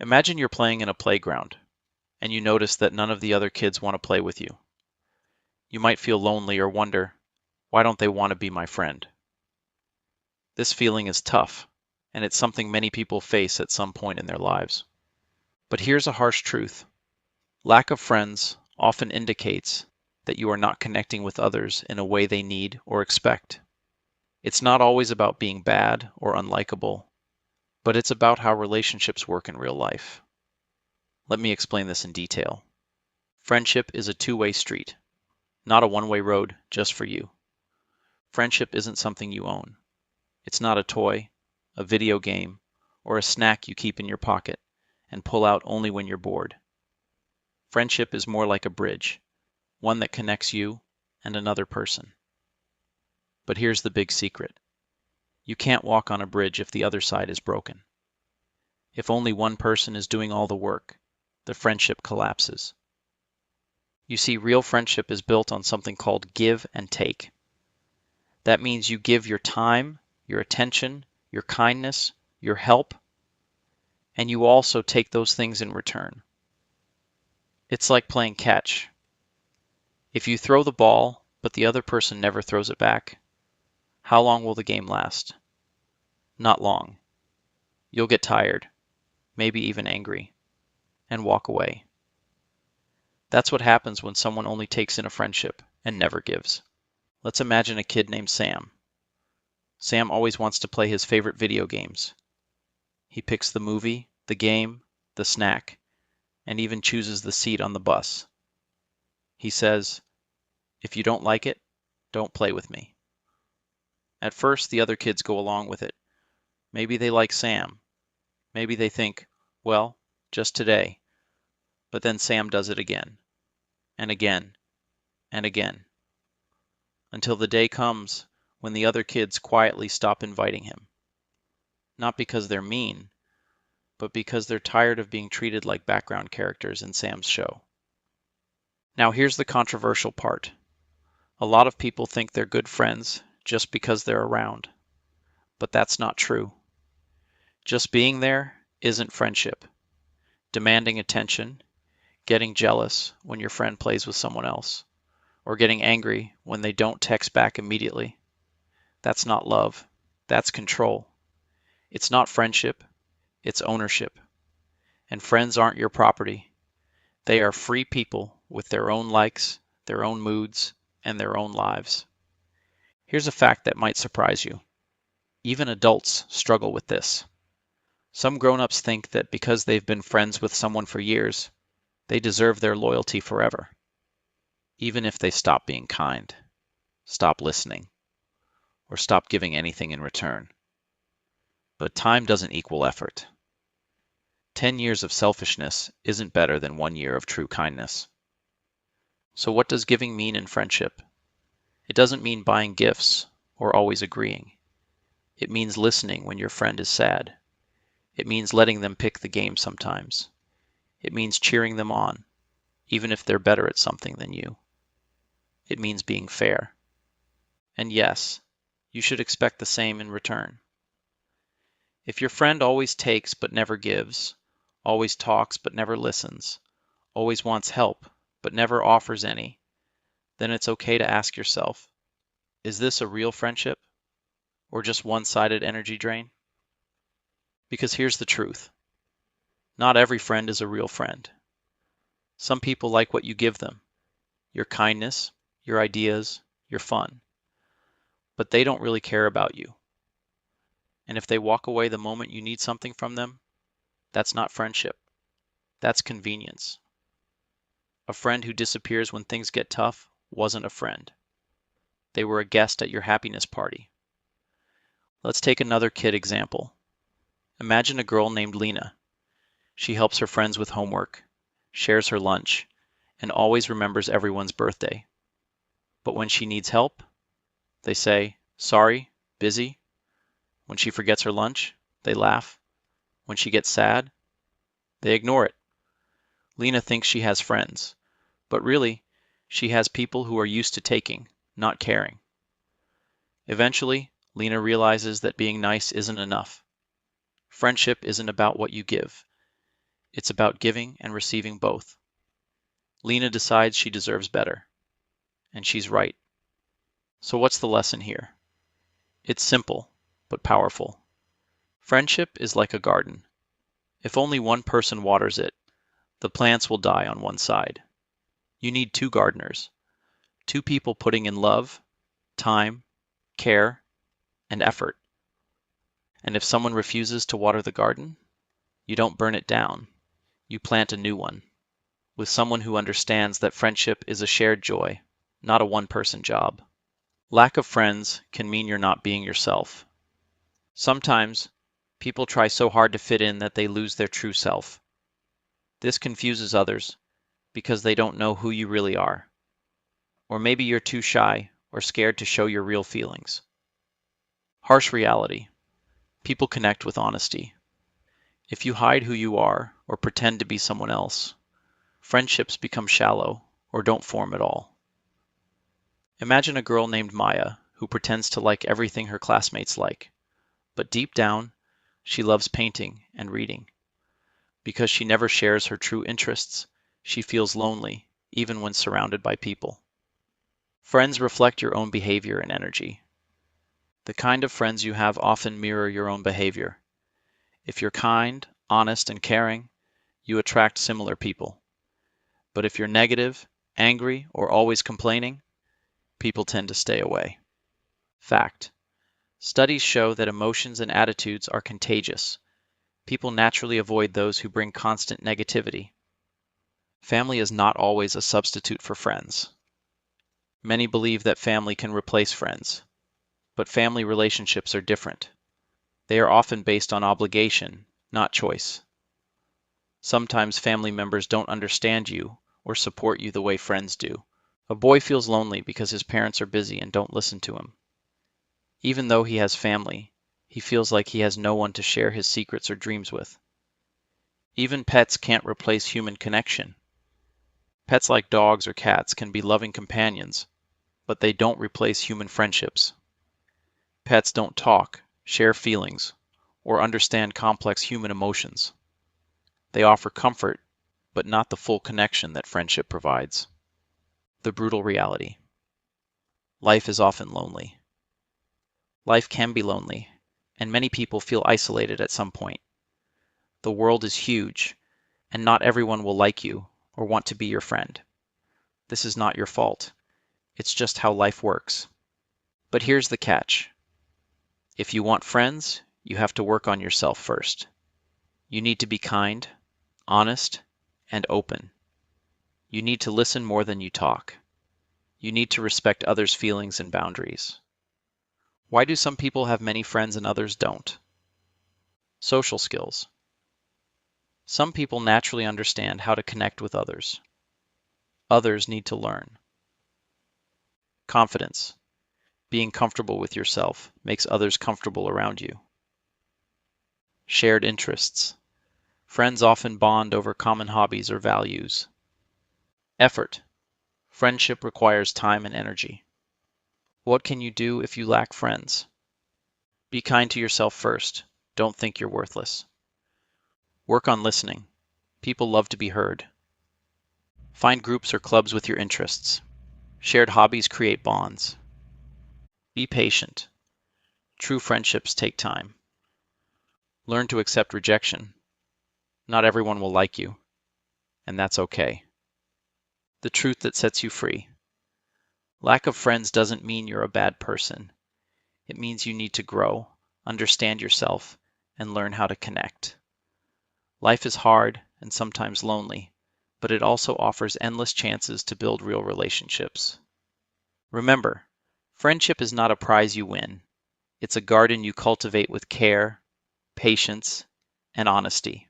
Imagine you're playing in a playground, and you notice that none of the other kids want to play with you. You might feel lonely or wonder, why don't they want to be my friend? This feeling is tough, and it's something many people face at some point in their lives. But here's a harsh truth. Lack of friends often indicates that you are not connecting with others in a way they need or expect. It's not always about being bad or unlikable, but it's about how relationships work in real life. Let me explain this in detail. Friendship is a two-way street, not a one-way road just for you. Friendship isn't something you own. It's not a toy, a video game, or a snack you keep in your pocket and pull out only when you're bored. Friendship is more like a bridge, one that connects you and another person. But here's the big secret. You can't walk on a bridge if the other side is broken. If only one person is doing all the work, the friendship collapses. You see, real friendship is built on something called give and take. That means you give your time, your attention, your kindness, your help, and you also take those things in return. It's like playing catch. If you throw the ball, but the other person never throws it back, how long will the game last? Not long. You'll get tired, maybe even angry, and walk away. That's what happens when someone only takes in a friendship and never gives. Let's imagine a kid named Sam. Sam always wants to play his favorite video games. He picks the movie, the game, the snack, and even chooses the seat on the bus. He says, "If you don't like it, don't play with me." At first, the other kids go along with it. Maybe they like Sam. Maybe they think, well, just today. But then Sam does it again, and again, and again, until the day comes when the other kids quietly stop inviting him. Not because they're mean, but because they're tired of being treated like background characters in Sam's show. Now here's the controversial part. A lot of people think they're good friends just because they're around. But that's not true. Just being there isn't friendship. Demanding attention, getting jealous when your friend plays with someone else, or getting angry when they don't text back immediately. That's not love. That's control. It's not friendship. It's ownership. And friends aren't your property. They are free people with their own likes, their own moods, and their own lives. Here's a fact that might surprise you. Even adults struggle with this. Some grown-ups think that because they've been friends with someone for years, they deserve their loyalty forever. Even if they stop being kind, stop listening, or stop giving anything in return. But time doesn't equal effort. 10 years of selfishness isn't better than 1 year of true kindness. So what does giving mean in friendship? It doesn't mean buying gifts or always agreeing. It means listening when your friend is sad. It means letting them pick the game sometimes. It means cheering them on, even if they're better at something than you. It means being fair. And yes, you should expect the same in return. If your friend always takes but never gives, always talks but never listens, always wants help but never offers any, then it's okay to ask yourself, is this a real friendship or just one-sided energy drain? Because here's the truth. Not every friend is a real friend. Some people like what you give them, your kindness, your ideas, your fun, but they don't really care about you. And if they walk away the moment you need something from them, that's not friendship. That's convenience. A friend who disappears when things get tough wasn't a friend. They were a guest at your happiness party. Let's take another kid example. Imagine a girl named Lena. She helps her friends with homework, shares her lunch, and always remembers everyone's birthday. But when she needs help, they say, "Sorry, busy." When she forgets her lunch, they laugh. When she gets sad, they ignore it. Lena thinks she has friends, but really, she has people who are used to taking, not caring. Eventually, Lena realizes that being nice isn't enough. Friendship isn't about what you give. It's about giving and receiving both. Lena decides she deserves better, and she's right. So what's the lesson here? It's simple, but powerful. Friendship is like a garden. If only one person waters it, the plants will die on one side. You need two gardeners, two people putting in love, time, care, and effort. And if someone refuses to water the garden, you don't burn it down. You plant a new one, with someone who understands that friendship is a shared joy, not a one-person job. Lack of friends can mean you're not being yourself. Sometimes, people try so hard to fit in that they lose their true self. This confuses others because they don't know who you really are. Or maybe you're too shy or scared to show your real feelings. Harsh reality. People connect with honesty. If you hide who you are or pretend to be someone else, friendships become shallow or don't form at all. Imagine a girl named Maya who pretends to like everything her classmates like, but deep down, she loves painting and reading. Because she never shares her true interests, she feels lonely, even when surrounded by people. Friends reflect your own behavior and energy. The kind of friends you have often mirror your own behavior. If you're kind, honest, and caring, you attract similar people. But if you're negative, angry, or always complaining, people tend to stay away. Fact. Studies show that emotions and attitudes are contagious. People naturally avoid those who bring constant negativity. Family is not always a substitute for friends. Many believe that family can replace friends, but family relationships are different. They are often based on obligation, not choice. Sometimes family members don't understand you or support you the way friends do. A boy feels lonely because his parents are busy and don't listen to him. Even though he has family, he feels like he has no one to share his secrets or dreams with. Even pets can't replace human connection. Pets like dogs or cats can be loving companions, but they don't replace human friendships. Pets don't talk, share feelings, or understand complex human emotions. They offer comfort, but not the full connection that friendship provides. The brutal reality. Life is often lonely. Life can be lonely, and many people feel isolated at some point. The world is huge, and not everyone will like you or want to be your friend. This is not your fault. It's just how life works. But here's the catch. If you want friends, you have to work on yourself first. You need to be kind, honest, and open. You need to listen more than you talk. You need to respect others' feelings and boundaries. Why do some people have many friends and others don't? Social skills. Some people naturally understand how to connect with others. Others need to learn. Confidence. Being comfortable with yourself makes others comfortable around you. Shared interests. Friends often bond over common hobbies or values. Effort. Friendship requires time and energy. What can you do if you lack friends? Be kind to yourself first. Don't think you're worthless. Work on listening. People love to be heard. Find groups or clubs with your interests. Shared hobbies create bonds. Be patient. True friendships take time. Learn to accept rejection. Not everyone will like you, and that's okay. The truth that sets you free. Lack of friends doesn't mean you're a bad person. It means you need to grow, understand yourself, and learn how to connect. Life is hard and sometimes lonely, but it also offers endless chances to build real relationships. Remember, friendship is not a prize you win. It's a garden you cultivate with care, patience, and honesty.